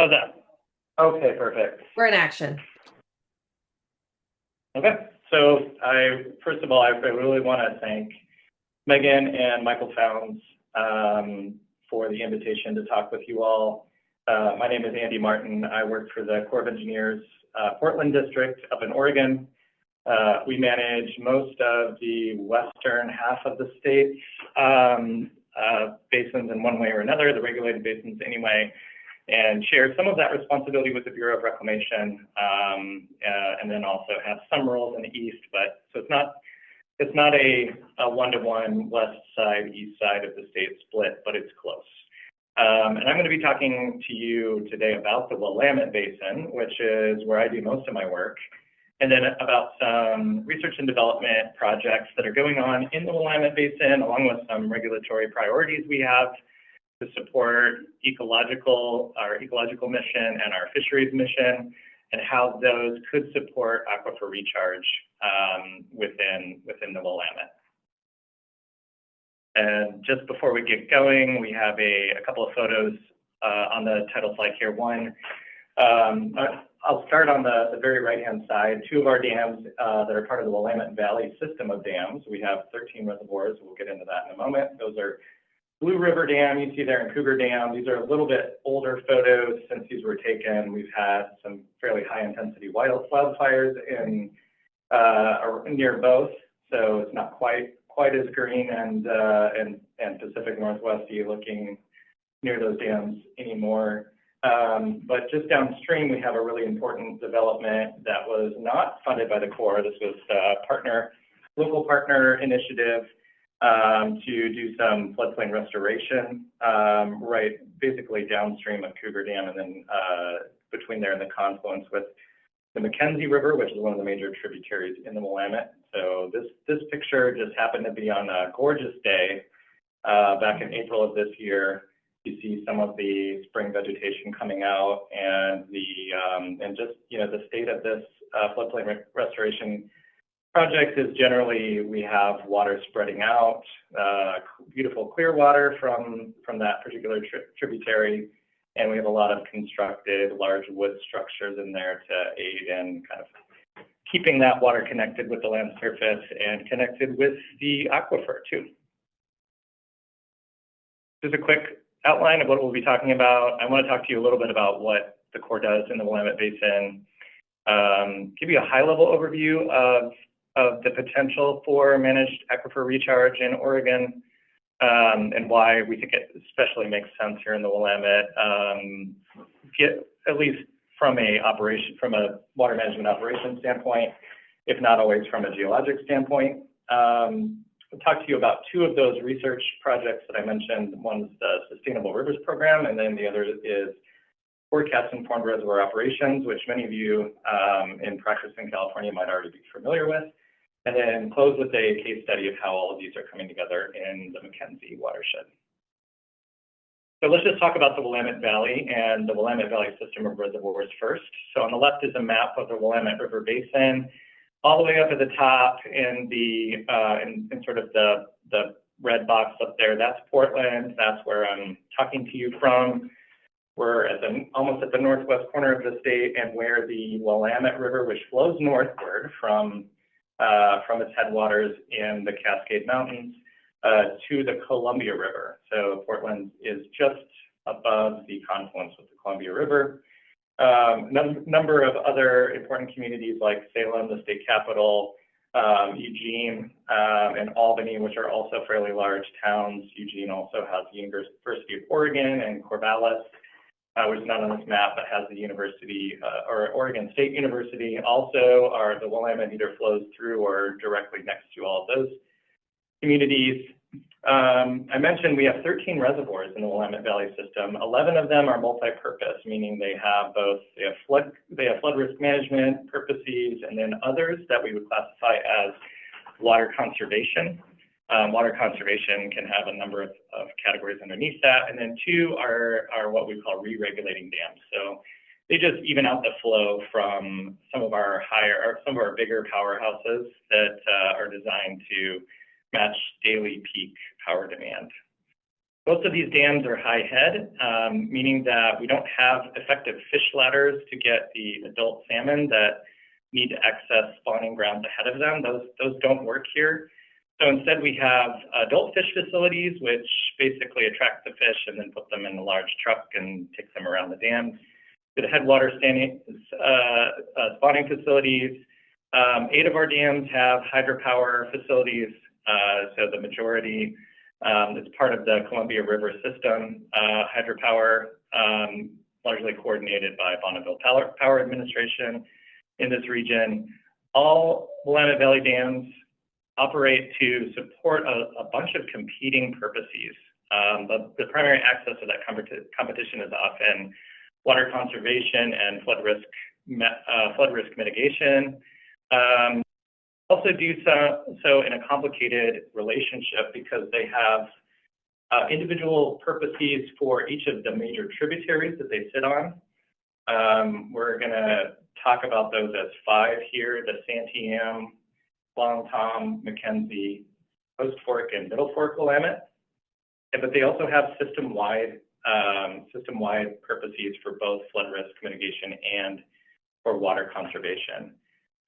How's that? Okay, perfect. We're in action. Okay, so first of all, I really want to thank Megan and Michael Founds for the invitation to talk with you all. My name is Andy Martin. I work for the Corps of Engineers Portland District up in Oregon. We manage most of the western half of the state's basins in one way or another, the regulated basins anyway, and share some of that responsibility with the Bureau of Reclamation, and then also have some roles in the east. But so it's not a one-to-one west side, east side of the state split, but it's close. And I'm going to be talking to you today about the Willamette Basin, which is where I do most of my work, and then about some research and development projects that are going on in the Willamette Basin, along with some regulatory priorities we have to support our ecological mission and our fisheries mission, and how those could support aquifer recharge within the Willamette. And just before we get going, we have a couple of photos on the title slide here. One, I'll start on the very right-hand side. Two of our dams that are part of the Willamette Valley system of dams. We have 13 reservoirs. We'll get into that in a moment. Those are Blue River Dam, you see there, and Cougar Dam. These are a little bit older photos since these were taken. We've had some fairly high-intensity wildfires near both, so it's not quite as green and Pacific Northwesty looking near those dams anymore. But just downstream, we have a really important development that was not funded by the Corps. This was a local partner initiative to do some floodplain restoration, right, basically downstream of Cougar Dam, and then between there and the confluence with the Mackenzie River, which is one of the major tributaries in the Willamette. So this picture just happened to be on a gorgeous day back in April of this year. You see some of the spring vegetation coming out, and just the state of this floodplain restoration project is generally we have water spreading out, beautiful clear water from that particular tributary, and we have a lot of constructed large wood structures in there to aid in kind of keeping that water connected with the land surface and connected with the aquifer too. Just a quick outline of what we'll be talking about. I want to talk to you a little bit about what the Corps does in the Willamette Basin, give you a high-level overview of the potential for managed aquifer recharge in Oregon, and why we think it especially makes sense here in the Willamette, at least from a water management operations standpoint, if not always from a geologic standpoint. I'll talk to you about two of those research projects that I mentioned. One's the Sustainable Rivers Program, and then the other is Forecast-Informed Reservoir Operations, which many of you in practice in California might already be familiar with. And then close with a case study of how all of these are coming together in the Mackenzie watershed. So let's just talk about the Willamette Valley and the Willamette Valley system of reservoirs first. So on the left is a map of the Willamette River Basin. All the way up at the top in sort of the red box up there, that's Portland. That's where I'm talking to you from. We're almost at the northwest corner of the state, and where the Willamette River, which flows northward from its headwaters in the Cascade Mountains to the Columbia River. So Portland is just above the confluence with the Columbia River. Number of other important communities like Salem, the state capital, Eugene, and Albany, which are also fairly large towns. Eugene also has the University of Oregon, and Corvallis, which is not on this map, but has the university, or Oregon State University. Also, the Willamette either flows through or directly next to all of those communities. I mentioned we have 13 reservoirs in the Willamette Valley system. 11 of them are multi-purpose, meaning they have flood risk management purposes, and then others that we would classify as water conservation. Water conservation can have a number of categories underneath that, and then two are what we call re-regulating dams. So they just even out the flow from some of our bigger powerhouses that are designed to match daily peak power demand. Most of these dams are high head, meaning that we don't have effective fish ladders to get the adult salmon that need to access spawning grounds ahead of them. Those don't work here. So instead we have adult fish facilities, which basically attract the fish and then put them in a large truck and take them around the dam. The headwater spawning facilities. 8 of our dams have hydropower facilities, so the majority is part of the Columbia River system. Hydropower, largely coordinated by Bonneville Power Administration in this region. All Willamette Valley dams operate to support a bunch of competing purposes. The primary axis of that competition is often water conservation and flood risk mitigation. Also do so in a complicated relationship because they have individual purposes for each of the major tributaries that they sit on. We're going to talk about those as 5 here: the Santiam, Long Tom, McKenzie, Post Fork, and Middle Fork Willamette. But they also have system-wide purposes for both flood risk mitigation and for water conservation.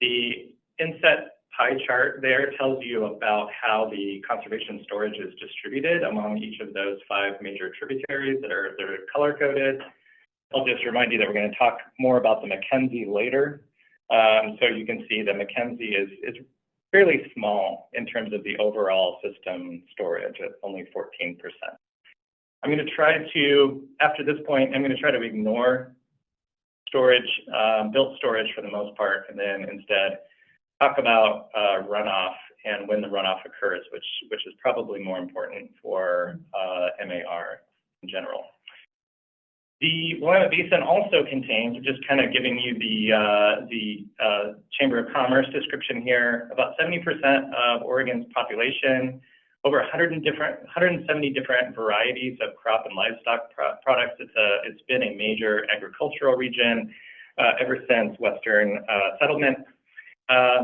The inset pie chart there tells you about how the conservation storage is distributed among each of those 5 major tributaries that are color-coded. I'll just remind you that we're going to talk more about the McKenzie later. So you can see that McKenzie is fairly small in terms of the overall system storage at only 14%. I'm going to try to, after this point, I'm going to try to ignore storage, built storage for the most part, and then instead talk about runoff and when the runoff occurs, which is probably more important for MAR in general. The Willamette Basin also contains, just kind of giving you the Chamber of Commerce description here, about 70% of Oregon's population, over 170 different varieties of crop and livestock products. It's been a major agricultural region ever since Western settlement.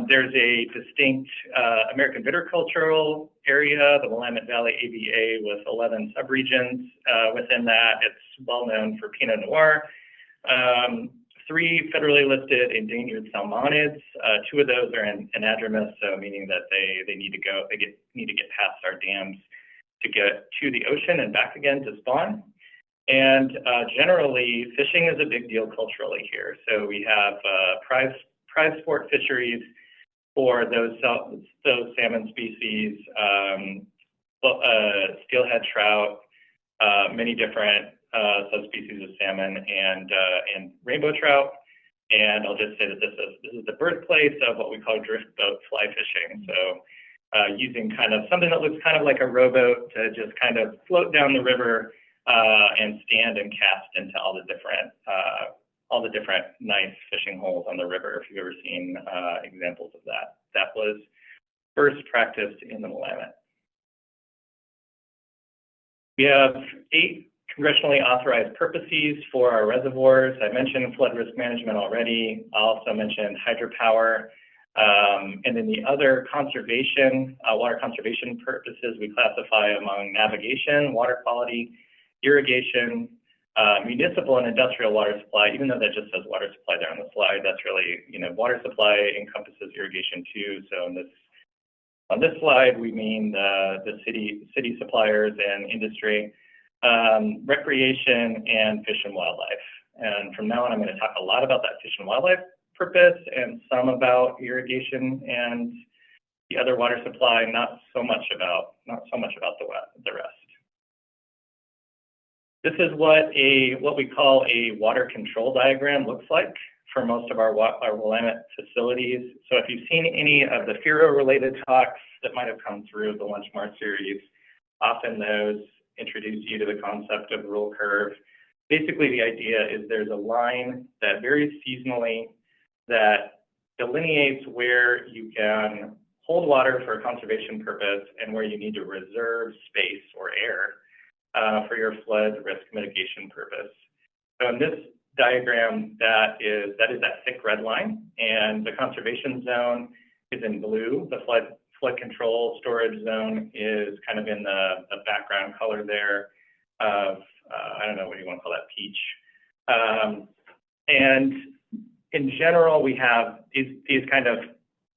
There's a distinct American viticultural area, the Willamette Valley AVA, with 11 subregions. Within that, it's well known for Pinot Noir. 3 federally listed endangered salmonids. 2 of those are anadromous, so meaning that they need to get past our dams to get to the ocean and back again to spawn. And generally, fishing is a big deal culturally here. So we have prize sport fisheries for those salmon species, steelhead trout, many different subspecies of salmon, and rainbow trout. And I'll just say that this is the birthplace of what we call drift boat fly fishing. So using kind of something that looks kind of like a rowboat to just kind of float down the river and stand and cast into all the different nice fishing holes on the river, if you've ever seen examples of that. That was first practiced in the Willamette. We have 8 congressionally authorized purposes for our reservoirs. I mentioned flood risk management already. I also mentioned hydropower. And then the other conservation, water conservation purposes, we classify among navigation, water quality, irrigation, municipal and industrial water supply. Even though that just says water supply there on the slide, that's really, water supply encompasses irrigation too. So on this slide, we mean the city suppliers and industry, recreation, and fish and wildlife. And from now on, I'm going to talk a lot about that fish and wildlife purpose and some about irrigation and the other water supply, not so much about the rest. This is what we call a water control diagram looks like for most of our Willamette facilities. So if you've seen any of the FIRO-related talks that might have come through the LunchMAR series, often those introduce you to the concept of rule curve. Basically, the idea is there's a line that varies seasonally that delineates where you can hold water for a conservation purpose and where you need to reserve space or air for your flood risk mitigation purpose. So in this diagram, that is that thick red line, and the conservation zone is in blue. The flood control storage zone is kind of in the background color there. I don't know, what do you want to call that, peach. And in general, we have these kind of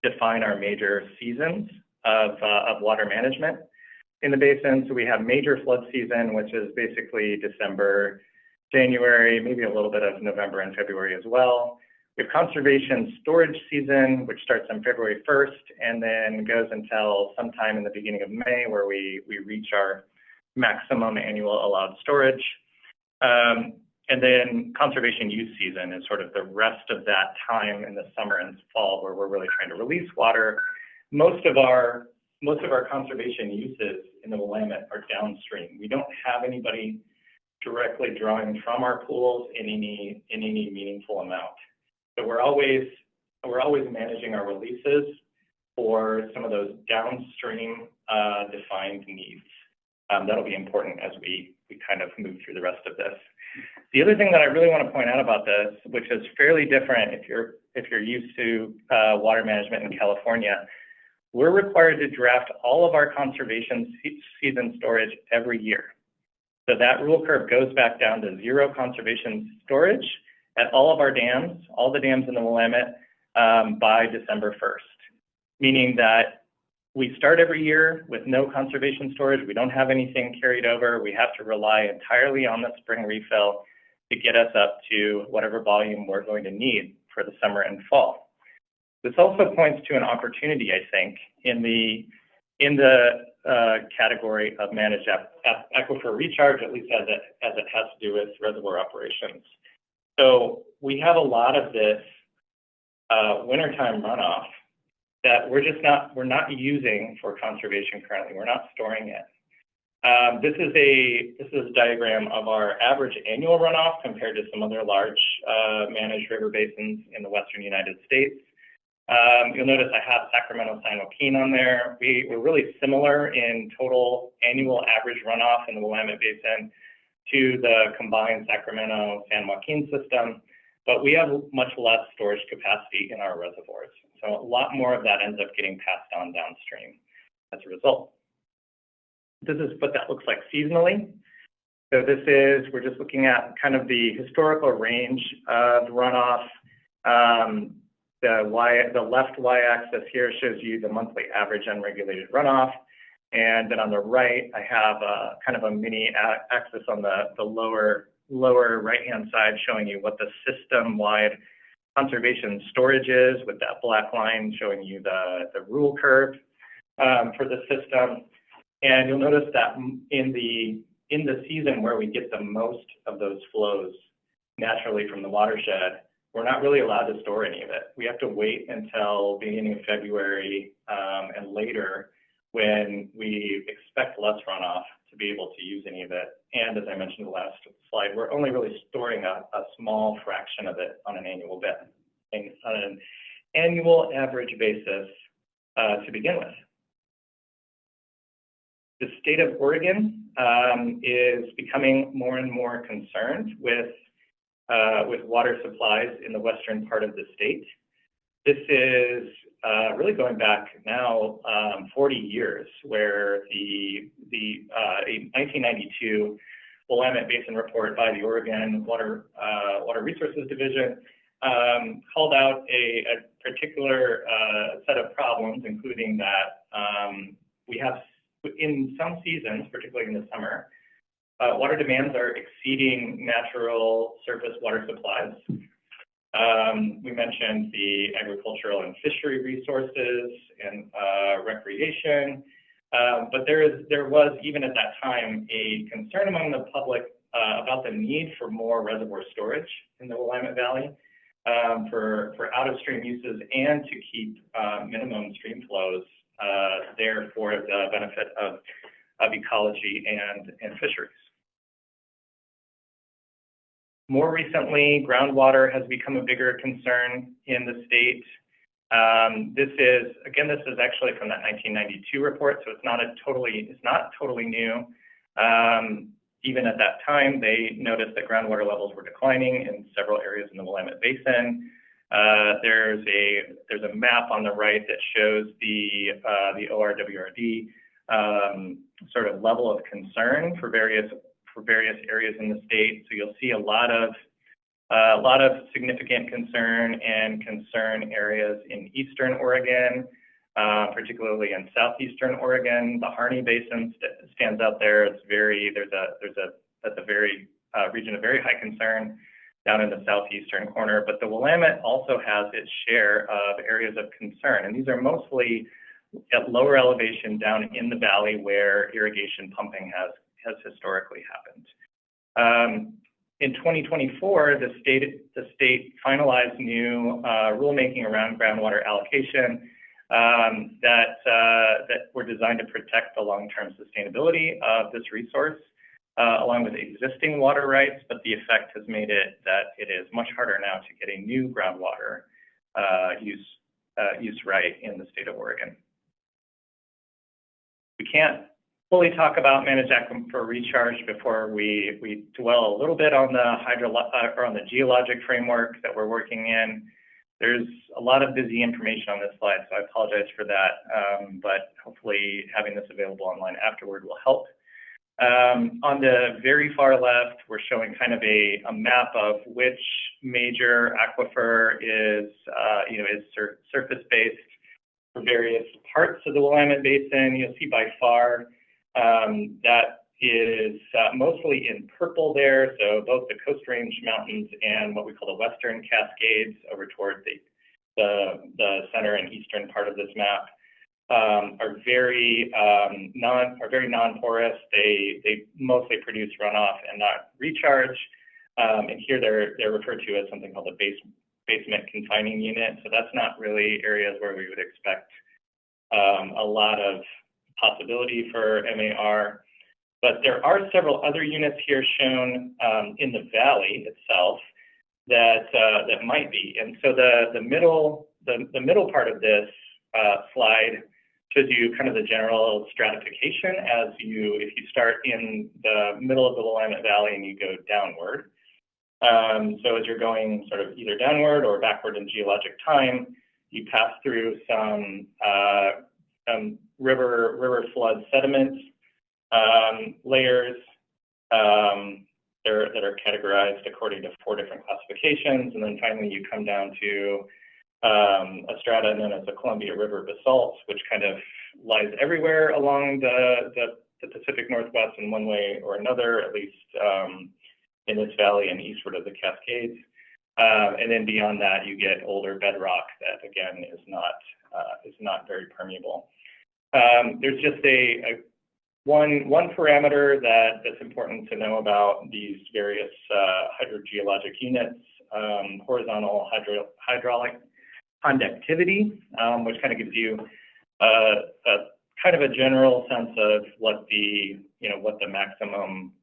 define our major seasons of water management in the basin. So we have major flood season, which is basically December, January, maybe a little bit of November and February as well. We have conservation storage season, which starts on February 1st and then goes until sometime in the beginning of May, where we reach our maximum annual allowed storage. And then conservation use season is sort of the rest of that time in the summer and fall, where we're really trying to release water. Most of our conservation uses in the Willamette are downstream. We don't have anybody directly drawing from our pools in any meaningful amount. So we're always managing our releases for some of those downstream defined needs. That'll be important as we kind of move through the rest of this. The other thing that I really want to point out about this, which is fairly different if you're used to water management in California, we're required to draft all of our conservation season storage every year. So that rule curve goes back down to 0 conservation storage at all of our dams, all the dams in the Willamette, by December 1st, meaning that we start every year with no conservation storage. We don't have anything carried over. We have to rely entirely on the spring refill to get us up to whatever volume we're going to need for the summer and fall. This also points to an opportunity, I think, in the category of managed aquifer recharge, at least as it has to do with reservoir operations. So we have a lot of this wintertime runoff that we're not using for conservation currently. We're not storing it. This is a diagram of our average annual runoff compared to some other large managed river basins in the western United States. You'll notice I have Sacramento, San Joaquin on there. We're really similar in total annual average runoff in the Willamette Basin to the combined Sacramento, San Joaquin system, but we have much less storage capacity in our reservoirs. So a lot more of that ends up getting passed on downstream as a result. This is what that looks like seasonally. So we're just looking at kind of the historical range of runoff. The left y-axis here shows you the monthly average unregulated runoff. And then on the right, I have kind of a mini axis on the lower right-hand side showing you what the system-wide conservation storage is, with that black line showing you the rule curve for the system. And you'll notice that in the season where we get the most of those flows naturally from the watershed, we're not really allowed to store any of it. We have to wait until beginning of February and later, when we expect less runoff, to be able to use any of it. And as I mentioned in the last slide, we're only really storing a small fraction of it on an annual average basis to begin with. The state of Oregon is becoming more and more concerned with water supplies in the western part of the state. This is really going back now 40 years, where the 1992 Willamette Basin report by the Oregon Water Resources Division called out a particular set of problems, including that we have, in some seasons, particularly in the summer, water demands are exceeding natural surface water supplies. We mentioned the agricultural and fishery resources and recreation, but there was, even at that time, a concern among the public about the need for more reservoir storage in the Willamette Valley for out-of-stream uses, and to keep minimum stream flows there for the benefit of ecology and fisheries. More recently, groundwater has become a bigger concern in the state. This is actually from that 1992 report, so it's not totally new. Even at that time, they noticed that groundwater levels were declining in several areas in the Willamette Basin. There's a map on the right that shows the ORWRD sort of level of concern for various for various areas in the state. So you'll see a lot of significant concern and concern areas in eastern Oregon, particularly in southeastern Oregon. The Harney Basin stands out there. It's that's a very region of very high concern down in the southeastern corner. But the Willamette also has its share of areas of concern, and these are mostly at lower elevation down in the valley where irrigation pumping has historically happened. In 2024, the state finalized new rulemaking around groundwater allocation that were designed to protect the long-term sustainability of this resource, along with existing water rights, but the effect has made it that it is much harder now to get a new groundwater use right in the state of Oregon. We can't fully talk about managed aquifer recharge before we dwell a little bit on the geologic framework that we're working in. There's a lot of busy information on this slide, so I apologize for that, but hopefully having this available online afterward will help. On the very far left, we're showing kind of a map of which major aquifer is surface-based for various parts of the Willamette Basin. You'll see by far that is mostly in purple there, so both the Coast Range Mountains and what we call the Western Cascades over toward the center and eastern part of this map are very non-porous. They mostly produce runoff and not recharge. And here they're referred to as something called a basement confining unit. So that's not really areas where we would expect a lot of possibility for MAR. But there are several other units here shown in the valley itself that might be. And so the middle part of this slide shows you kind of the general stratification if you start in the middle of the Willamette Valley and you go downward. So as you're going sort of either downward or backward in geologic time, you pass through some river flood sediment layers that are categorized according to 4 different classifications, and then finally you come down to a strata known as the Columbia River basalt, which kind of lies everywhere along the Pacific Northwest in one way or another, at least in this valley and eastward of the Cascades. And then beyond that, you get older bedrock that again is not very permeable. There's just one parameter that's important to know about these various hydrogeologic units: horizontal hydraulic conductivity, which kind of gives you a kind of a general sense of what the maximum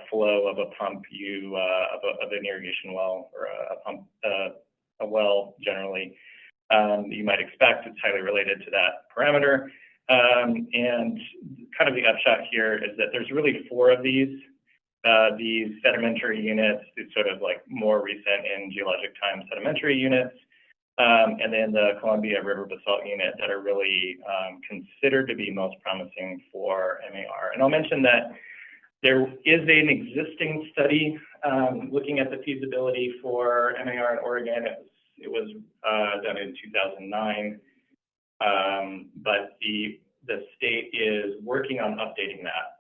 flow of a pump of an irrigation well or a well generally you might expect. It's highly related to that parameter. And kind of the upshot here is that there's really 4 of these sedimentary units. It's sort of like more recent in geologic time sedimentary units. And then the Columbia River basalt unit that are really considered to be most promising for MAR. And I'll mention that there is an existing study looking at the feasibility for MAR in Oregon. It was done in 2009, but the state is working on updating that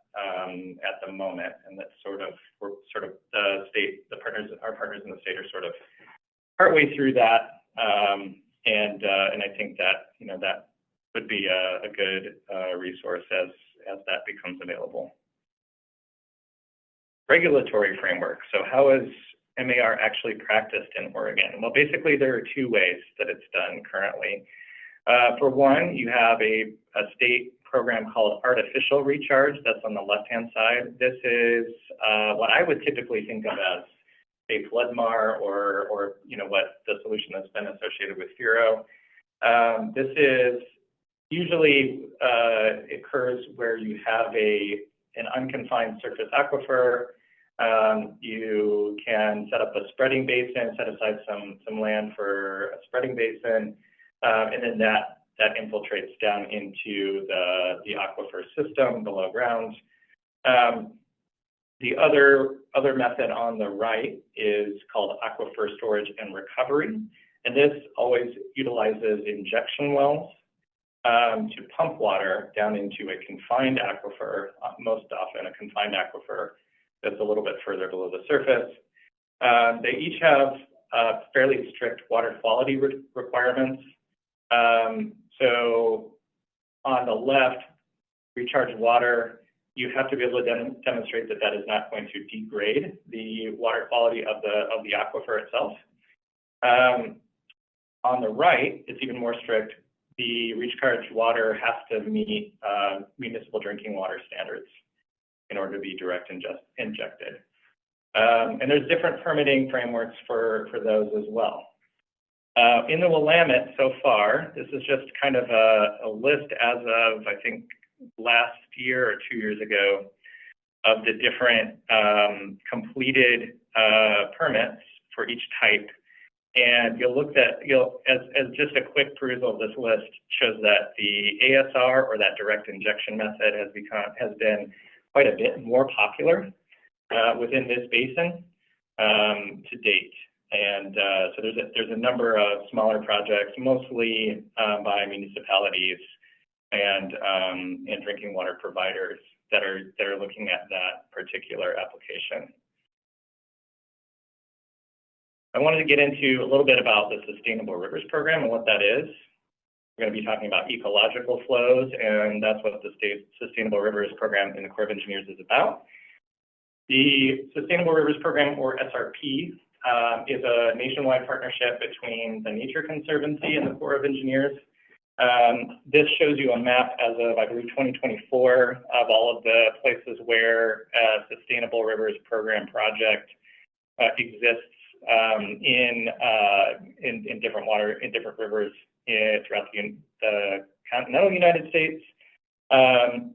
at the moment, and that's our partners in the state are sort of partway through that. And I think that that would be a good resource as that becomes available. Regulatory framework. So how is MAR actually practiced in Oregon? Well, basically there are 2 ways that it's done currently. For one, you have a state program called artificial recharge. That's on the left-hand side. This is what I would typically think of as a LunchMAR or what the solution that's been associated with FIRO. This is usually occurs where you have an unconfined surface aquifer. You can set up a spreading basin, set aside some land for a spreading basin, and then that infiltrates down into the aquifer system below ground. The other method on the right is called aquifer storage and recovery, and this always utilizes injection wells to pump water down into a confined aquifer, most often a confined aquifer that's a little bit further below the surface. They each have fairly strict water quality requirements. So on the left, recharged water, you have to be able to demonstrate that that is not going to degrade the water quality of the aquifer itself. On the right, it's even more strict. The recharged water has to meet municipal drinking water standards in order to be direct injected. And there's different permitting frameworks for those as well. In the Willamette so far, this is just kind of a list as of, I think, last year or 2 years ago of the different completed permits for each type. And you'll look at, as just a quick perusal of this list shows that the ASR, or that direct injection method, has been quite a bit more popular within this basin to date. And so there's a number of smaller projects, mostly by municipalities and drinking water providers that are looking at that particular application. I wanted to get into a little bit about the Sustainable Rivers Program and what that is. We're going to be talking about ecological flows, and that's what the State Sustainable Rivers Program in the Corps of Engineers is about. The Sustainable Rivers Program, or SRP, is a nationwide partnership between the Nature Conservancy and the Corps of Engineers. This shows you a map as of, I believe, 2024 of all of the places where a Sustainable Rivers Program project exists in different rivers throughout the continental United States.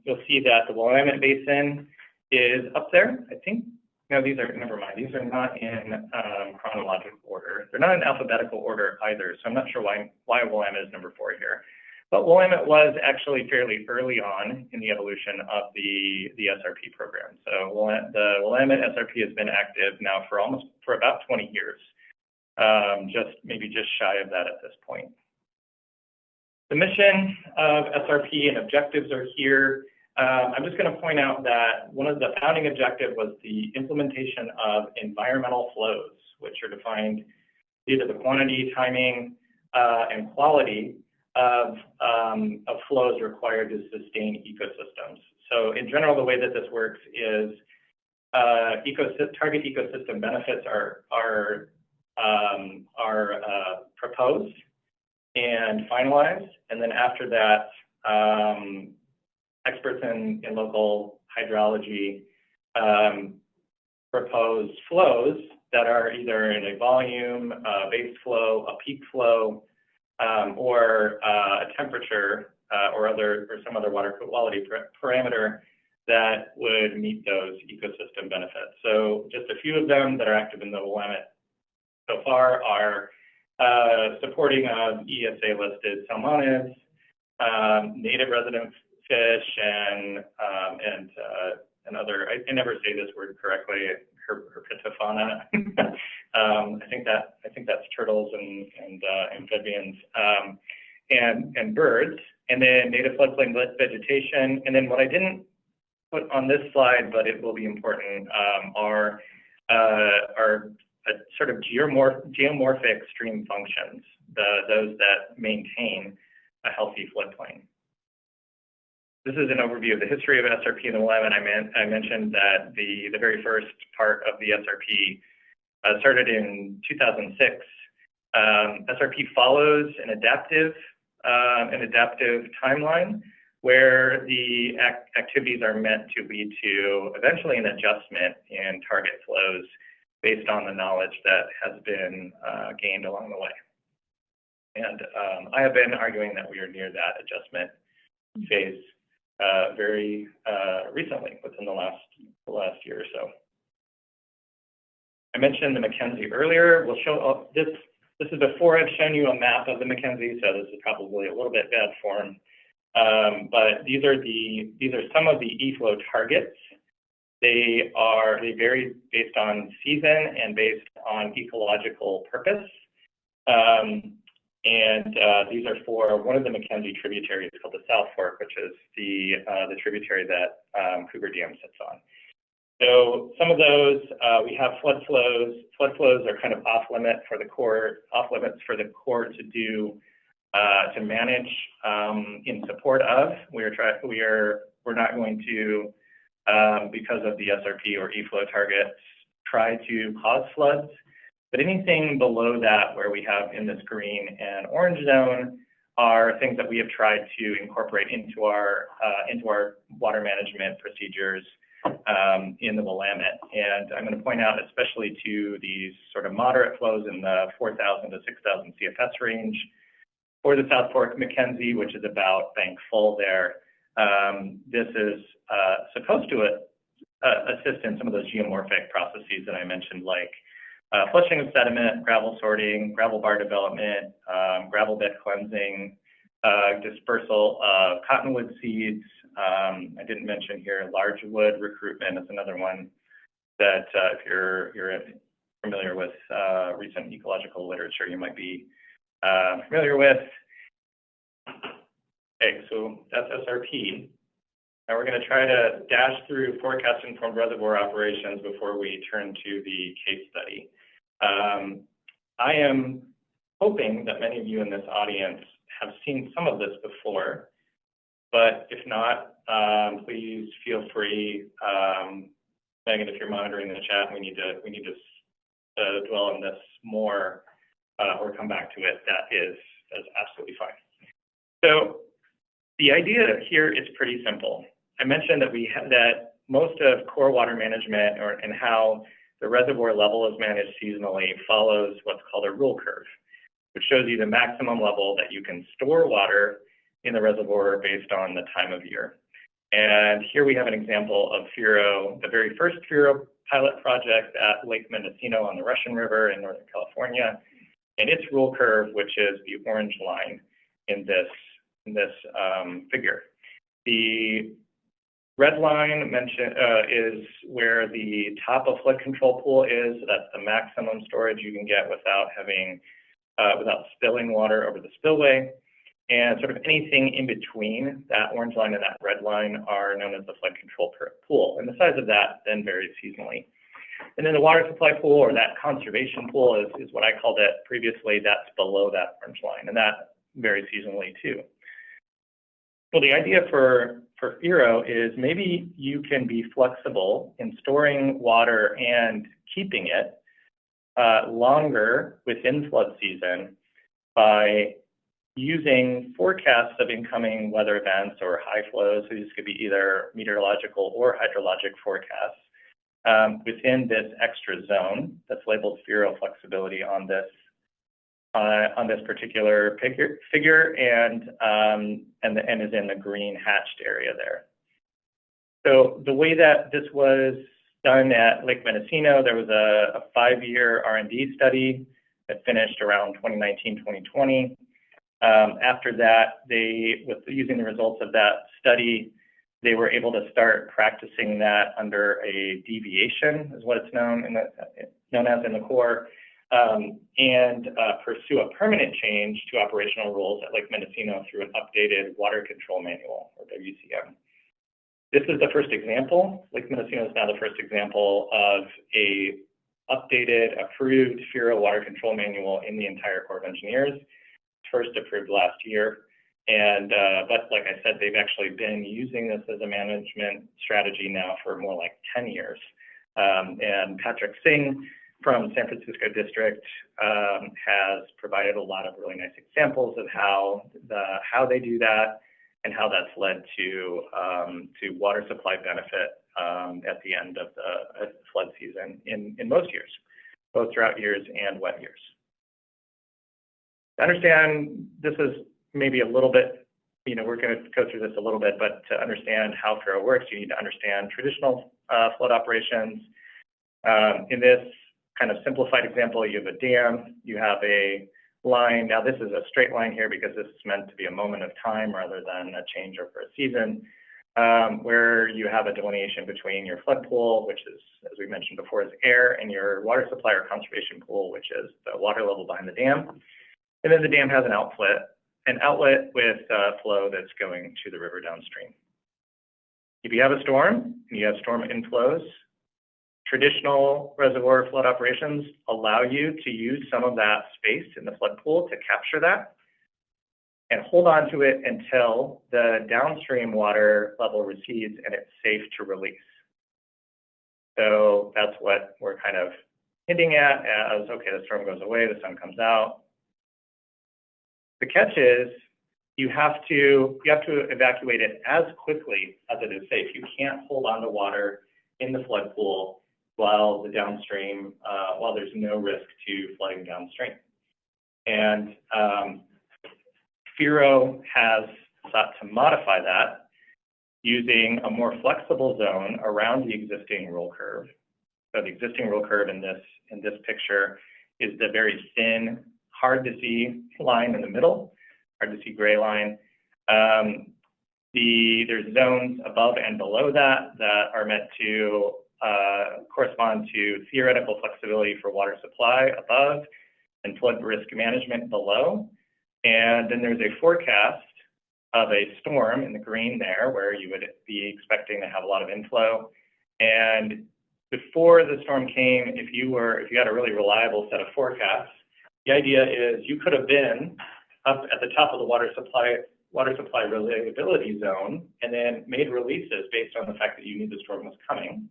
You'll see that the Willamette Basin is up there. I think, no, never mind. These are not in chronological order. They're not in alphabetical order either, so I'm not sure why Willamette is number 4 here. But Willamette was actually fairly early on in the evolution of the SRP program. So the Willamette SRP has been active now for about 20 years, maybe just shy of that at this point. The mission of SRP and objectives are here. I'm just going to point out that one of the founding objectives was the implementation of environmental flows, which are defined either the quantity, timing, and quality of flows required to sustain ecosystems. So in general, the way that this works is target ecosystem benefits are proposed and finalized, and then after that, experts in local hydrology propose flows that are either in a volume, a base flow, a peak flow, or a temperature or some other water quality parameter that would meet those ecosystem benefits. So just a few of them that are active in the Willamette so far are supporting of ESA listed salmonids, native resident fish, and other, I never say this word correctly, herpetofauna. I think that's turtles and amphibians and birds, and then native floodplain vegetation. And then what I didn't put on this slide, but it will be important, are sort of geomorphic stream functions, those that maintain a healthy floodplain. This is an overview of the history of SRP in the Willamette. I mentioned that the very first part of the SRP started in 2006. SRP follows an adaptive timeline where the activities are meant to lead to eventually an adjustment in target flows based on the knowledge that has been gained along the way. And I have been arguing that we are near that adjustment phase very recently, within the last year or so. I mentioned the Mackenzie earlier. We'll show this is before I've shown you a map of the Mackenzie, so this is probably a little bit bad form. But these are some of the e-flow targets They vary based on season and based on ecological purpose. These are for one of the Mackenzie tributaries called the South Fork, which is the tributary that Cougar Dam sits on. So some of those, we have flood flows. Flood flows are kind of off limits for the Corps to do, to manage in support of. We're not going to, because of the SRP or E-flow targets, try to cause floods. But anything below that, where we have in this green and orange zone, are things that we have tried to incorporate into our water management procedures in the Willamette. And I'm going to point out, especially to these sort of moderate flows in the 4,000 to 6,000 CFS range, for the South Fork Mackenzie, which is about bank full there. This is supposed to assist in some of those geomorphic processes that I mentioned, like flushing of sediment, gravel sorting, gravel bar development, gravel bed cleansing, dispersal of cottonwood seeds. I didn't mention here large wood recruitment is another one that if you're familiar with recent ecological literature, you might be familiar with. Okay, so that's SRP. Now we're going to try to dash through forecast-informed reservoir operations before we turn to the case study. I am hoping that many of you in this audience have seen some of this before, but if not, please feel free. Megan, if you're monitoring the chat, we need to dwell on this more or come back to it. That is absolutely fine. So the idea here is pretty simple. I mentioned that most of core water management and how the reservoir level is managed seasonally follows what's called a rule curve, which shows you the maximum level that you can store water in the reservoir based on the time of year. And here we have an example of FIRO, the very first FIRO pilot project at Lake Mendocino on the Russian River in Northern California, and its rule curve, which is the orange line in this figure. The red line is where the top of flood control pool is. So that's the maximum storage you can get without spilling water over the spillway. And sort of anything in between that orange line and that red line are known as the flood control pool. And the size of that then varies seasonally. And then the water supply pool, or that conservation pool, is what I called it previously. That's below that orange line, and that varies seasonally too. Well, the idea for FIRO is maybe you can be flexible in storing water and keeping it longer within flood season by using forecasts of incoming weather events or high flows. So these could be either meteorological or hydrologic forecasts within this extra zone that's labeled FIRO flexibility on this particular figure and is in the green hatched area there. So the way that this was done at Lake Mendocino, there was a 5-year R&D study that finished around 2019, 2020. After that, using the results of that study, they were able to start practicing that under a deviation, is what it's known as in the Corps, and pursue a permanent change to operational rules at Lake Mendocino through an updated water control manual, or WCM. This is the first example. Lake Mendocino is now the first example of a updated, approved FIRO water control manual in the entire Corps of Engineers, first approved last year. And but like I said, they've actually been using this as a management strategy now for more like 10 years. And Patrick Singh from San Francisco District has provided a lot of really nice examples of how they do that and how that's led to water supply benefit at the end of the flood season in most years, both drought years and wet years. To understand, this is maybe a little bit, we're going to go through this a little bit, but to understand how FIRO works, you need to understand traditional flood operations. In this kind of simplified example, you have a dam, you have a line. Now this is a straight line here because this is meant to be a moment of time rather than a change over a season. where you have a delineation between your flood pool, which is, as we mentioned before, is air, and your water supply or conservation pool, which is the water level behind the dam. And then the dam has an outlet with flow that's going to the river downstream. If you have a storm and you have storm inflows, traditional reservoir flood operations allow you to use some of that space in the flood pool to capture that and hold on to it until the downstream water level recedes and it's safe to release. So that's what we're kind of hinting at as, okay, the storm goes away, the sun comes out. The catch is you have to evacuate it as quickly as it is safe. You can't hold on to water in the flood pool while the downstream, while there's no risk to flooding downstream. And FIRO has sought to modify that using a more flexible zone around the existing roll curve. So the existing roll curve in this picture is the very thin, hard to see line in the middle, hard to see gray line. There's zones above and below that are meant to correspond to theoretical flexibility for water supply above and flood risk management below. And then there's a forecast of a storm in the green there where you would be expecting to have a lot of inflow. And before the storm came, if you had a really reliable set of forecasts, the idea is you could have been up at the top of the water supply reliability zone and then made releases based on the fact that you knew the storm was coming.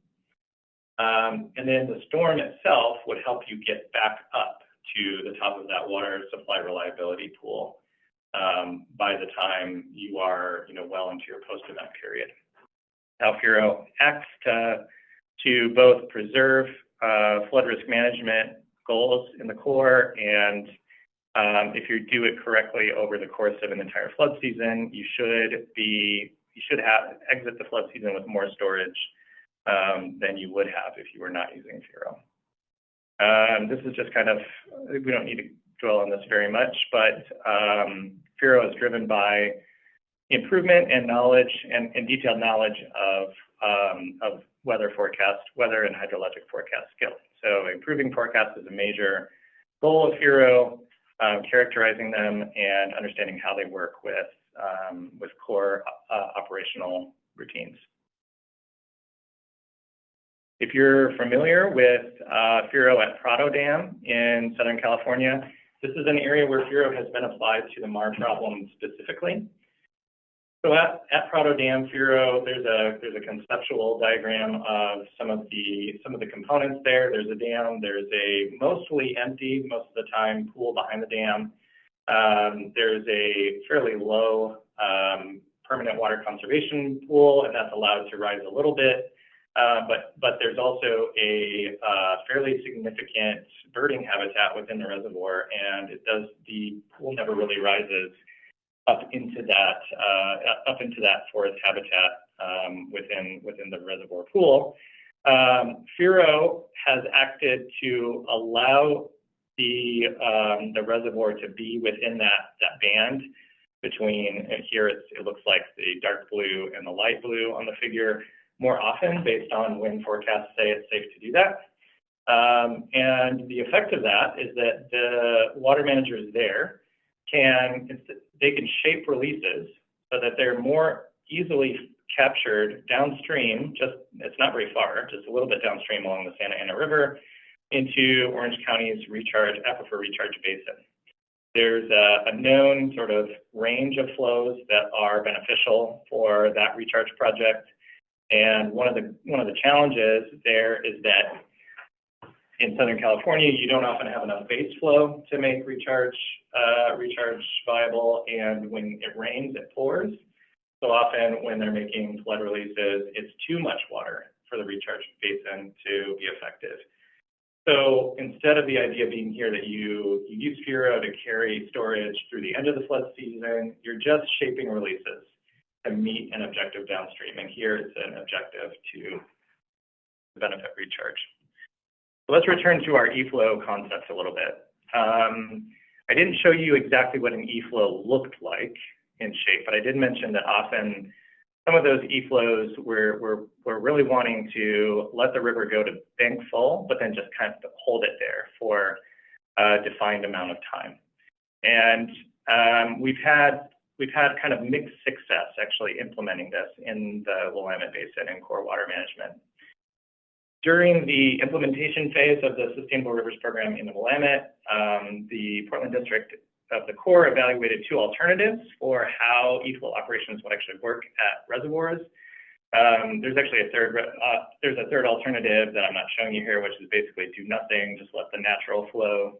And then the storm itself would help you get back up to the top of that water supply reliability pool by the time you are, well into your post-event period. Now, FIRO acts to both preserve flood risk management goals in the Corps, and if you do it correctly over the course of an entire flood season, you should exit the flood season with more storage than you would have if you were not using FIRO. This is just kind of, we don't need to dwell on this very much, but FIRO is driven by improvement and knowledge and detailed knowledge of weather and hydrologic forecast skills. So improving forecasts is a major goal of FIRO, characterizing them and understanding how they work with core operational routines. If you're familiar with FIRO at Prado Dam in Southern California, this is an area where FIRO has been applied to the MAR problem specifically. So at Prado Dam, FIRO, there's a conceptual diagram of some of the components there. There's a dam. There's a mostly empty, most of the time, pool behind the dam. There's a fairly low permanent water conservation pool, and that's allowed to rise a little bit. But there's also a fairly significant birding habitat within the reservoir, and the pool never really rises up into that forest habitat within the reservoir pool. FIRO has acted to allow the reservoir to be within that band between, here it looks like the dark blue and the light blue on the figure more often based on when forecasts say it's safe to do that. And the effect of that is that the water managers there can shape releases so that they're more easily captured downstream, it's not very far, just a little bit downstream along the Santa Ana River into Orange County's aquifer recharge basin. There's a known sort of range of flows that are beneficial for that recharge project. And one of the challenges there is that in Southern California, you don't often have enough base flow to make recharge viable, and when it rains, it pours. So often when they're making flood releases, it's too much water for the recharge basin to be effective. So instead of the idea being here that you use FIRO to carry storage through the end of the flood season, you're just shaping releases to meet an objective downstream. And here it's an objective to benefit recharge. So let's return to our e-flow concept a little bit. I didn't show you exactly what an e-flow looked like in shape, but I did mention that often some of those E-flows, we're really wanting to let the river go to bank full, but then just kind of hold it there for a defined amount of time. And we've had kind of mixed success actually implementing this in the Willamette Basin and core water management. During the implementation phase of the Sustainable Rivers Program in the Willamette, the Portland District of the Corps evaluated two alternatives for how E-flow operations would actually work at reservoirs. There's actually a third alternative that I'm not showing you here, which is basically do nothing, just let the natural flow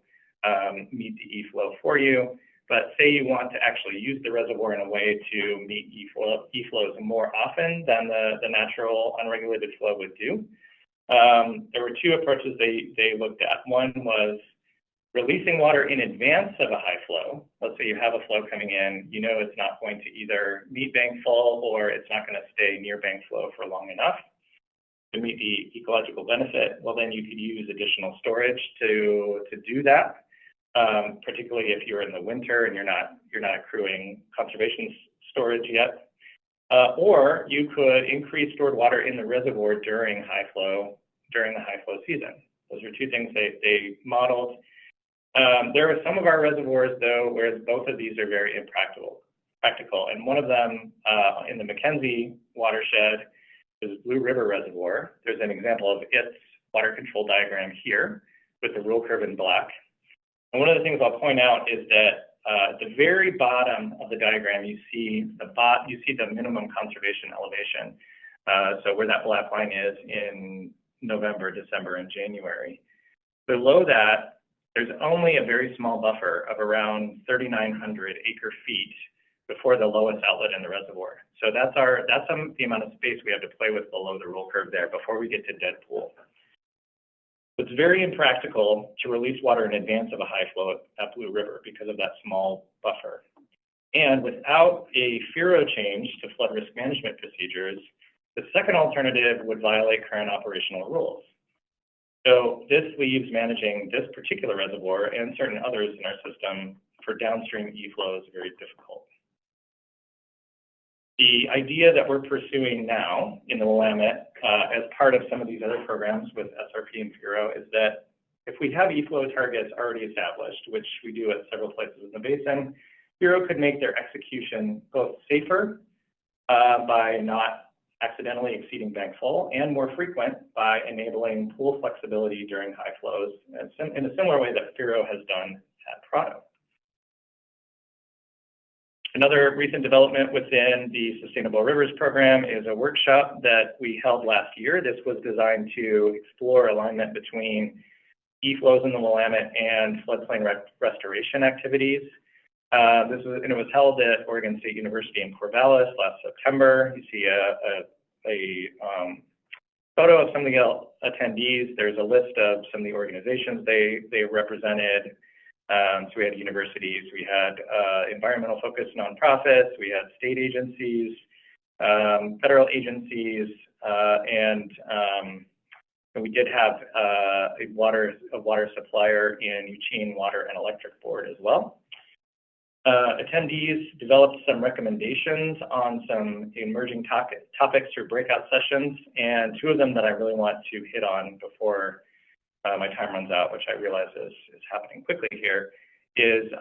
meet the E-flow for you. But say you want to actually use the reservoir in a way to meet E-flows more often than the natural unregulated flow would do. There were two approaches they looked at. One was releasing water in advance of a high flow. Let's say you have a flow coming in, you know it's not going to either meet bank full or it's not going to stay near bank flow for long enough to meet the ecological benefit. Well, then you could use additional storage to do that, particularly if you're in the winter and you're not accruing conservation storage yet. Or you could increase stored water in the reservoir during the high flow season. Those are two things they modeled. There are some of our reservoirs, though, where both of these are very impractical. And one of them in the McKenzie watershed is Blue River Reservoir. There's an example of its water control diagram here with the rule curve in black. And one of the things I'll point out is that at the very bottom of the diagram, you see the minimum conservation elevation. So where that black line is in November, December, and January. Below that, there's only a very small buffer of around 3,900 acre-feet before the lowest outlet in the reservoir. So that's the amount of space we have to play with below the rule curve there before we get to dead pool. It's very impractical to release water in advance of a high flow at Blue River because of that small buffer. And without a FIRO change to flood risk management procedures, the second alternative would violate current operational rules. So this leaves managing this particular reservoir and certain others in our system for downstream E-flows very difficult. The idea that we're pursuing now in the Willamette as part of some of these other programs with SRP and FIRO is that if we have E-flow targets already established, which we do at several places in the basin, FIRO could make their execution both safer by not accidentally exceeding bank full and more frequent by enabling pool flexibility during high flows in a similar way that FIRO has done at Prado. Another recent development within the Sustainable Rivers Program is a workshop that we held last year. This was designed to explore alignment between E-flows in the Willamette and floodplain restoration activities. It was held at Oregon State University in Corvallis last September. You see a photo of some of the attendees. There's a list of some of the organizations they represented. So we had universities, we had environmental focused nonprofits, we had state agencies, federal agencies, and we did have a water supplier in Eugene Water and Electric Board as well. Attendees developed some recommendations on some emerging topics through breakout sessions, and two of them that I really want to hit on before my time runs out, which I realize is happening quickly here, is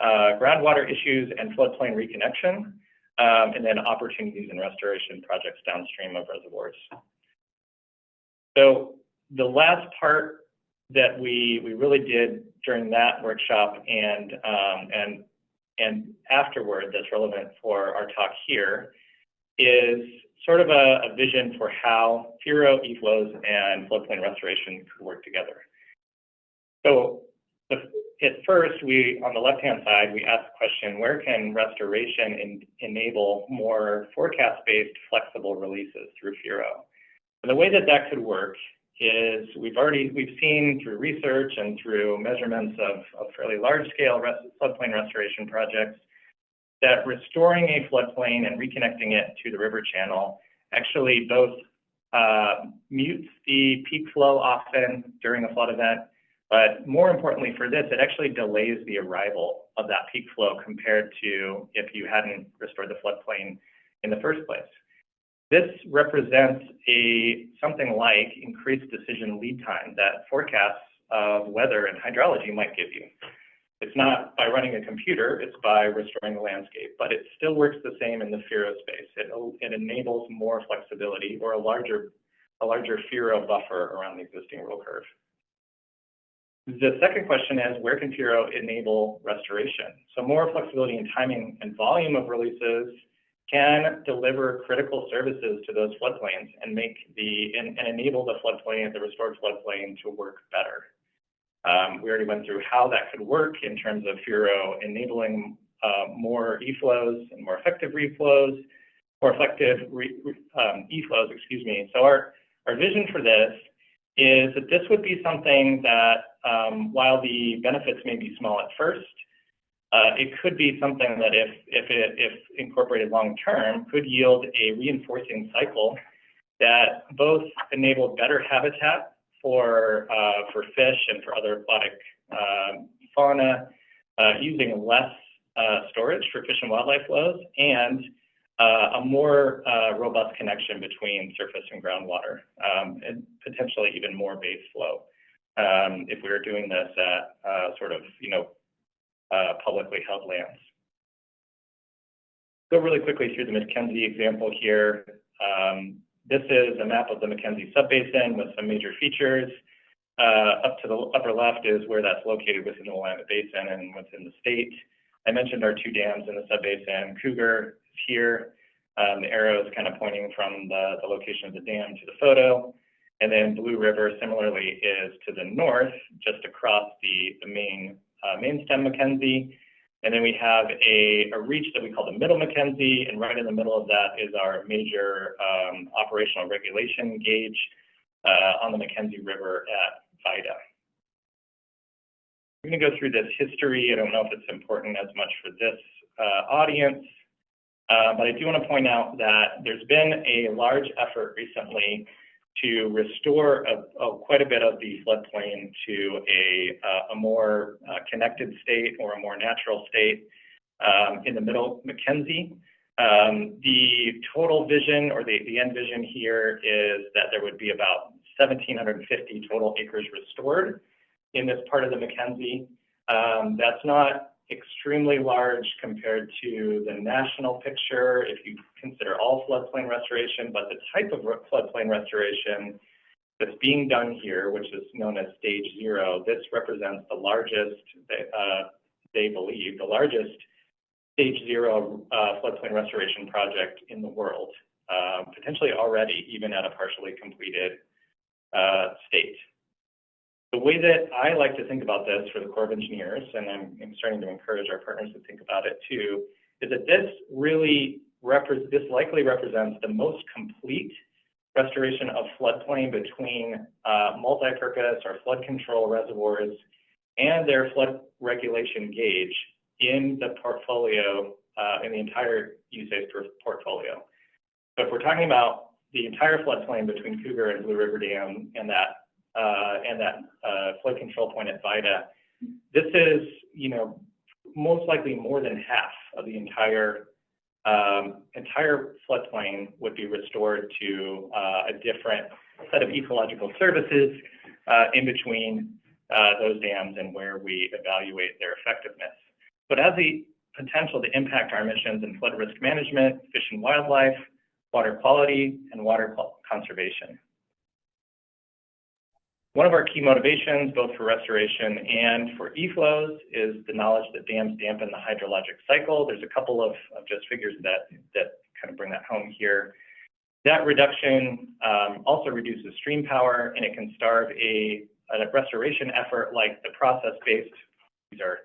groundwater issues and floodplain reconnection, and then opportunities and restoration projects downstream of reservoirs. So the last part that we really did during that workshop and afterward that's relevant for our talk here is sort of a vision for how FIRO, E-flows, and floodplain restoration could work together. So at first, on the left-hand side, we asked the question, where can restoration enable more forecast-based flexible releases through FIRO? And the way that could work is we've seen through research and through measurements of fairly large-scale floodplain restoration projects that restoring a floodplain and reconnecting it to the river channel actually both mutes the peak flow often during a flood event, but more importantly for this, it actually delays the arrival of that peak flow compared to if you hadn't restored the floodplain in the first place. This represents something like increased decision lead time that forecasts of weather and hydrology might give you. It's not by running a computer, it's by restoring the landscape, but it still works the same in the FIRO space. It enables more flexibility or a larger FIRO buffer around the existing roll curve. The second question is, where can FIRO enable restoration? So more flexibility in timing and volume of releases can deliver critical services to those floodplains and enable the floodplain, the restored floodplain, to work better. We already went through how that could work in terms of FIRO enabling more E-flows and more effective reflows, more effective E-flows, excuse me. So our vision for this is that this would be something that, while the benefits may be small at first, it could be something that if incorporated long-term could yield a reinforcing cycle that both enabled better habitat for fish and for other aquatic fauna, using less storage for fish and wildlife flows, and a more robust connection between surface and groundwater, and potentially even more base flow if we were doing this at sort of, publicly held lands. Go really quickly through the Mackenzie example here. This is a map of the Mackenzie subbasin with some major features. Up to the upper left is where that's located within the Willamette Basin and within the state. I mentioned our two dams in the subbasin. Cougar is here. The arrow is kind of pointing from the location of the dam to the photo. And then Blue River similarly is to the north, just across the main stem Mackenzie. And then we have a reach that we call the Middle Mackenzie, and right in the middle of that is our major operational regulation gauge on the Mackenzie River at Vida. I'm going to go through this history. I don't know if it's important as much for this audience, but I do want to point out that there's been a large effort recently to restore quite a bit of the floodplain to a more connected state or a more natural state in the Middle Mackenzie. The total vision, or the end vision here, is that there would be about 1,750 total acres restored in this part of the Mackenzie. That's not extremely large compared to the national picture if you consider all floodplain restoration, but the type of floodplain restoration that's being done here, which is known as stage 0, this represents the largest, they believe, the largest stage 0 floodplain restoration project in the world, potentially already even at a partially completed state. The way that I like to think about this for the Corps of Engineers, and I'm starting to encourage our partners to think about it too, is that this likely represents the most complete restoration of floodplain between multi-purpose or flood control reservoirs and their flood regulation gauge in the portfolio, in the entire USACE portfolio. So if we're talking about the entire floodplain between Cougar and Blue River Dam and that flood control point at Vida, this is, most likely more than half of the entire floodplain would be restored to a different set of ecological services in between those dams and where we evaluate their effectiveness. But it has the potential to impact our missions in flood risk management, fish and wildlife, water quality, and water conservation. One of our key motivations, both for restoration and for E-flows, is the knowledge that dams dampen the hydrologic cycle. There's a couple of just figures that kind of bring that home here. That reduction also reduces stream power, and it can starve a restoration effort like the process-based, these are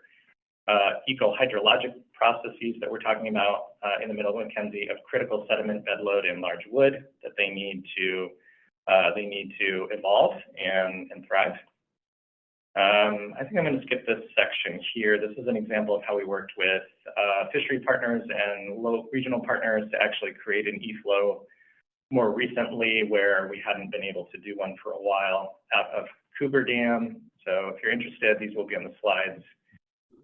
eco-hydrologic processes that we're talking about in the Middle Mackenzie, of critical sediment bed load and large wood that they need to evolve and thrive. I think I'm going to skip this section here. This is an example of how we worked with fishery partners and regional partners to actually create an E-flow more recently, where we hadn't been able to do one for a while, out of Cougar Dam. So if you're interested, these will be on the slides.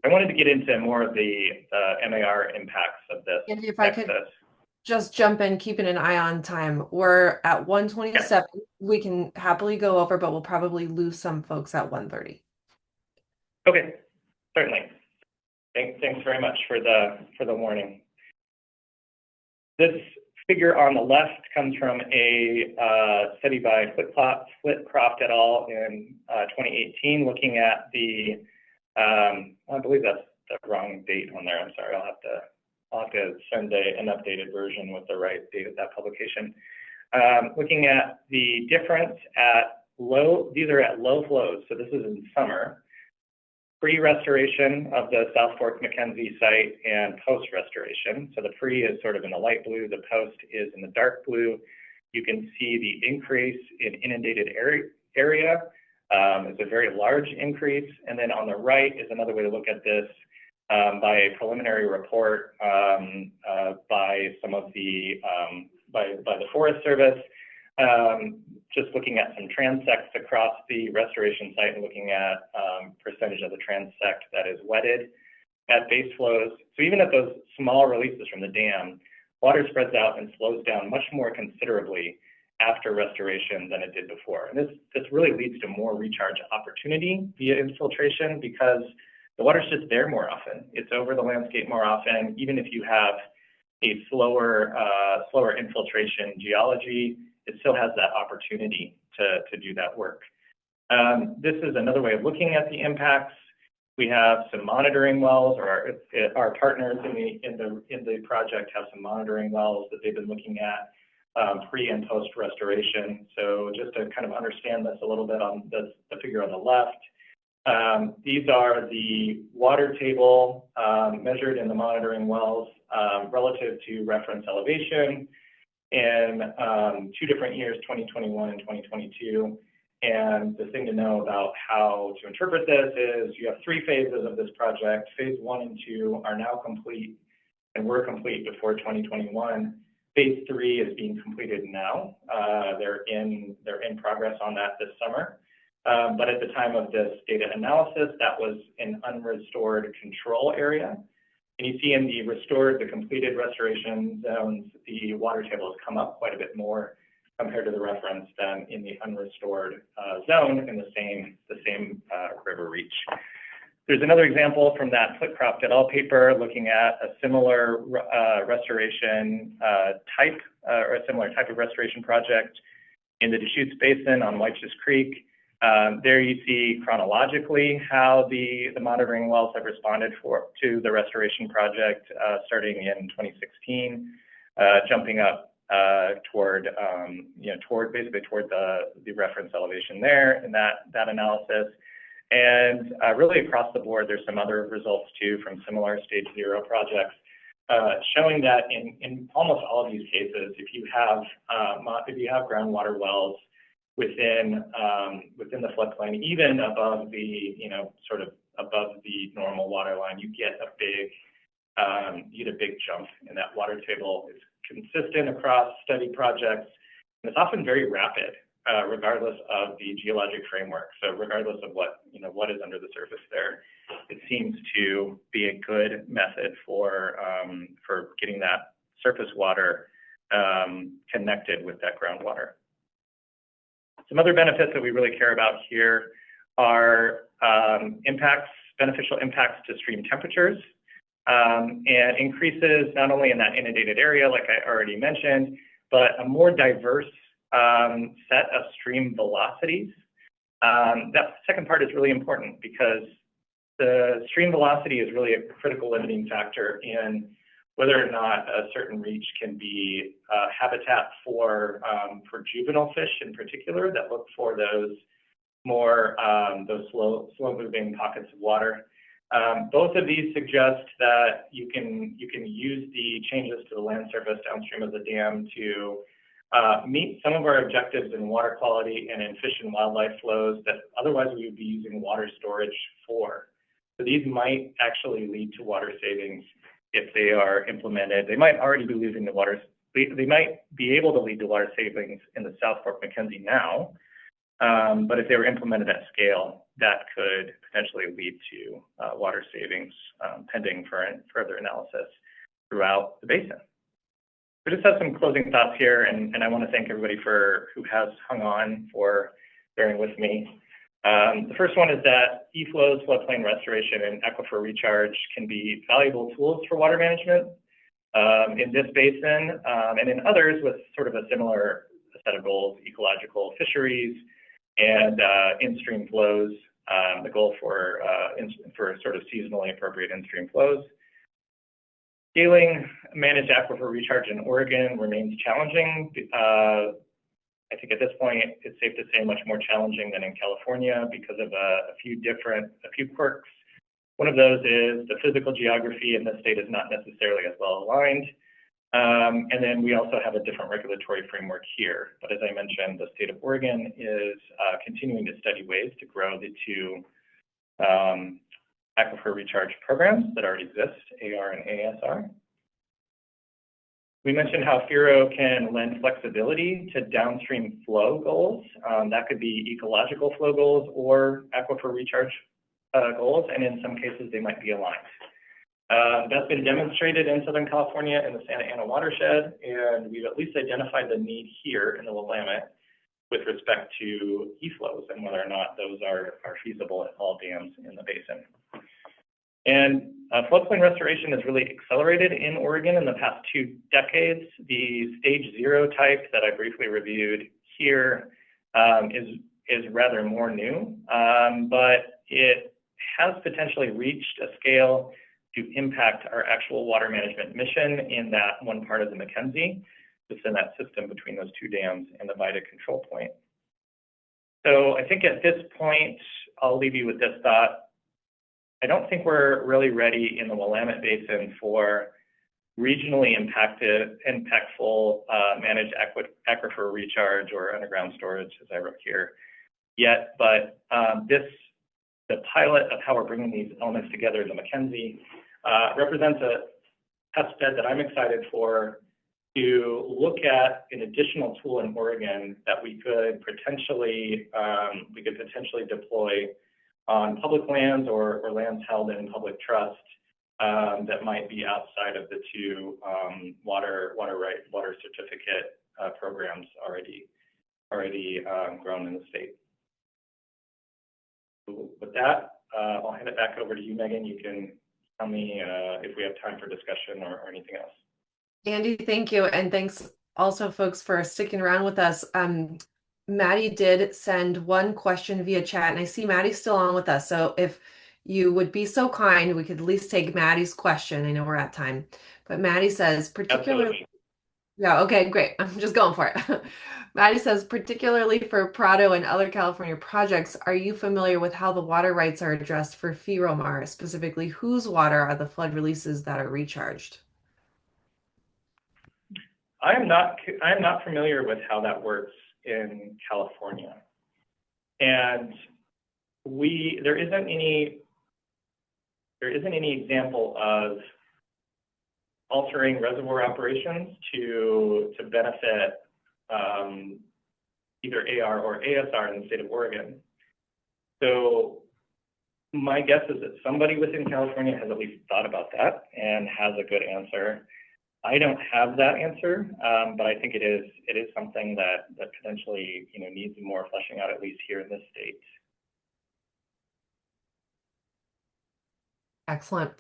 I wanted to get into more of the MAR impacts of this. Andy, if I could just jump in, keeping an eye on time. We're at Yeah. 1:27. We can happily go over, but we'll probably lose some folks at 1:30. Okay, certainly. Thanks very much for the warning. This figure on the left comes from a study by Flitcroft et al. In 2018, looking at the, I believe that's the wrong date on there. I'm sorry, I'll have to send an updated version with the right date of that publication. Looking at the difference at these are at low flows, so this is in summer, pre-restoration of the South Fork Mackenzie site and post-restoration. So the pre is sort of in the light blue, the post is in the dark blue. You can see the increase in inundated area. It's a very large increase. And then on the right is another way to look at this by a preliminary report by some of the, by the Forest Service. Just looking at some transects across the restoration site and looking at percentage of the transect that is wetted at base flows. So even at those small releases from the dam, water spreads out and slows down much more considerably after restoration than it did before. And this really leads to more recharge opportunity via infiltration because the water's just there more often. It's over the landscape more often, even if you have a slower infiltration geology, it still has that opportunity to do that work. This is another way of looking at the impacts. We have some monitoring wells, or our partners in the project have some monitoring wells that they've been looking at pre and post restoration. So just to kind of understand this a little bit on the figure on the left, these are the water table measured in the monitoring wells relative to reference elevation in 2 different years, 2021 and 2022. And the thing to know about how to interpret this is you have 3 phases of this project. Phase 1 and 2 are now complete and were complete before 2021. Phase 3 is being completed now. They're in progress on that this summer. But at the time of this data analysis, that was an unrestored control area. And you see in the completed restoration zones, the water table has come up quite a bit more compared to the reference than in the unrestored zone in the same river reach. There's another example from that Flitcroft et al. Paper looking at a similar restoration type or a similar type of restoration project in the Deschutes Basin on White's Creek. There you see chronologically how the monitoring wells have responded to the restoration project starting in 2016, jumping up toward the reference elevation there in that analysis. And really across the board, there's some other results too from similar stage 0 projects showing that in almost all of these cases, if you have groundwater wells within the floodplain, even above the sort of above the normal water line, you get a big jump in that water table. It's consistent across study projects, and it's often very rapid, regardless of the geologic framework. So regardless of what is under the surface there, it seems to be a good method for getting that surface water connected with that groundwater. Some other benefits that we really care about here are beneficial impacts to stream temperatures, and increases not only in that inundated area, like I already mentioned, but a more diverse set of stream velocities. That second part is really important because the stream velocity is really a critical limiting factor in whether or not a certain reach can be habitat for juvenile fish in particular that look for those slow-moving pockets of water. Both of these suggest that you can use the changes to the land surface downstream of the dam to meet some of our objectives in water quality and in fish and wildlife flows that otherwise we would be using water storage for. So these might actually lead to water savings if they are implemented. They might already be leading to they might be able to lead to water savings in the South Fork Mackenzie now, but if they were implemented at scale, that could potentially lead to water savings pending for further analysis throughout the basin. I just have some closing thoughts here, and I want to thank everybody who has hung on for bearing with me. The first one is that e-flows, floodplain restoration, and aquifer recharge can be valuable tools for water management in this basin and in others with sort of a similar set of goals: ecological fisheries and in-stream flows. The goal for sort of seasonally appropriate in-stream flows. Scaling managed aquifer recharge in Oregon remains challenging. I think at this point, it's safe to say much more challenging than in California because of a few quirks. One of those is the physical geography in the state is not necessarily as well aligned. And then we also have a different regulatory framework here. But as I mentioned, the state of Oregon is continuing to study ways to grow the two aquifer recharge programs that already exist, AR and ASR. We mentioned how FIRO can lend flexibility to downstream flow goals. That could be ecological flow goals or aquifer recharge goals, and in some cases they might be aligned. That's been demonstrated in Southern California in the Santa Ana watershed, and we've at least identified the need here in the Willamette with respect to e-flows and whether or not those are feasible at all dams in the basin. And floodplain restoration has really accelerated in Oregon in the past 2 decades. The stage 0 type that I briefly reviewed here is rather more new, but it has potentially reached a scale to impact our actual water management mission in that one part of the Mackenzie, just in that system between those 2 dams and the Vida control point. So I think at this point, I'll leave you with this thought. I don't think we're really ready in the Willamette Basin for regionally impactful managed aquifer recharge or underground storage, as I wrote here, yet. But the pilot of how we're bringing these elements together in the Mackenzie represents a test bed that I'm excited for to look at an additional tool in Oregon that we could potentially deploy on public lands or lands held in public trust that might be outside of the 2 water certificate programs already grown in the state. So with that, I'll hand it back over to you, Megan. You can tell me if we have time for discussion or anything else. Andy, thank you. And thanks also, folks, for sticking around with us. Maddie did send one question via chat, and I see Maddie's still on with us. So if you would be so kind, we could at least take Maddie's question. I know we're at time, but Maddie says, particularly, Absolutely. Yeah, okay, great. I'm just going for it. Maddie says, particularly for Prado and other California projects, are you familiar with how the water rights are addressed for FIRO-MAR? Specifically, whose water are the flood releases that are recharged? I am not familiar with how that works in California, and there isn't any example of altering reservoir operations to benefit either AR or ASR in the state of Oregon. So my guess is that somebody within California has at least thought about that and has a good answer. I don't have that answer, but I think it is something that potentially needs more fleshing out, at least here in this state. Excellent.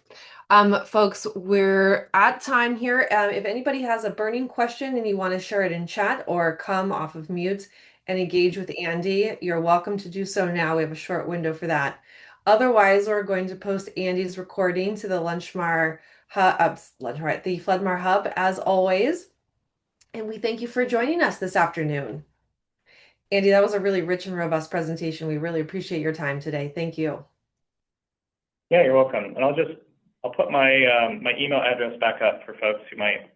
Folks, we're at time here. If anybody has a burning question and you want to share it in chat or come off of mute and engage with Andy, you're welcome to do so now. We have a short window for that. Otherwise, we're going to post Andy's recording to the LunchMAR Hub, the FloodMAR Hub, as always. And we thank you for joining us this afternoon. Andy, that was a really rich and robust presentation. We really appreciate your time today. Thank you. Yeah, you're welcome. And I'll put my my email address back up for folks who might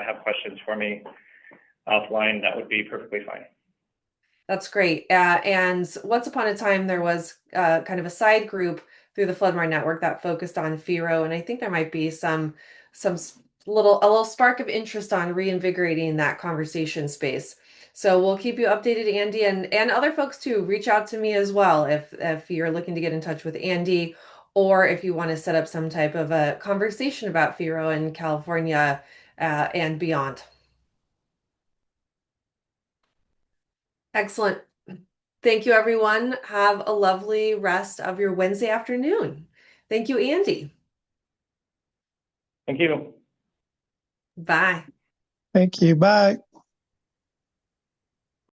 have questions for me offline. That would be perfectly fine. That's great. And once upon a time, there was kind of a side group through the FloodMAR network that focused on FIRO, and I think there might be a little spark of interest on reinvigorating that conversation space. So we'll keep you updated, Andy, and other folks too. Reach out to me as well if you're looking to get in touch with Andy, or if you want to set up some type of a conversation about FIRO in California and beyond. Excellent. Thank you, everyone. Have a lovely rest of your Wednesday afternoon. Thank you, Andy. Thank you. Bye. Thank you. Bye.